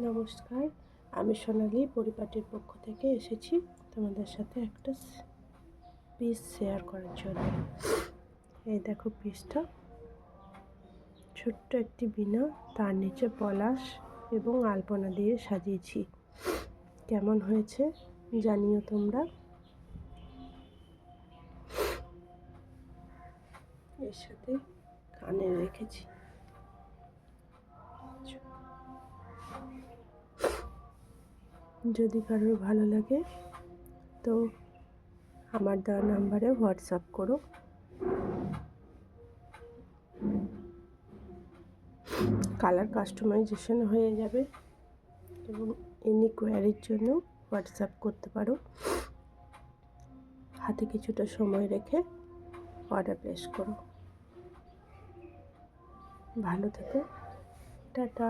নমস্কার, আমি সোনালি পরিপাটির পক্ষ থেকে এসেছি তোমাদের সাথে একটা পিস শেয়ার করার জন্য। এই দেখো পিসটা, ছোট্ট একটি বিনা, তার নিচে পলাশ এবং আলপনা দিয়ে সাজিয়েছি। কেমন হয়েছে জানিও তোমরা। এর সাথে কানে রেখেছি। যদি কারোর ভালো লাগে তো আমার দেওয়া নাম্বারে হোয়াটসঅ্যাপ করো। কালার কাস্টমাইজেশন হয়ে যাবে এবং এনি কোয়ারির জন্য হোয়াটসঅ্যাপ করতে পারো। হাতে কিছুটা সময় রেখে অর্ডার প্লেস করো। ভালো থেকো, টাটা।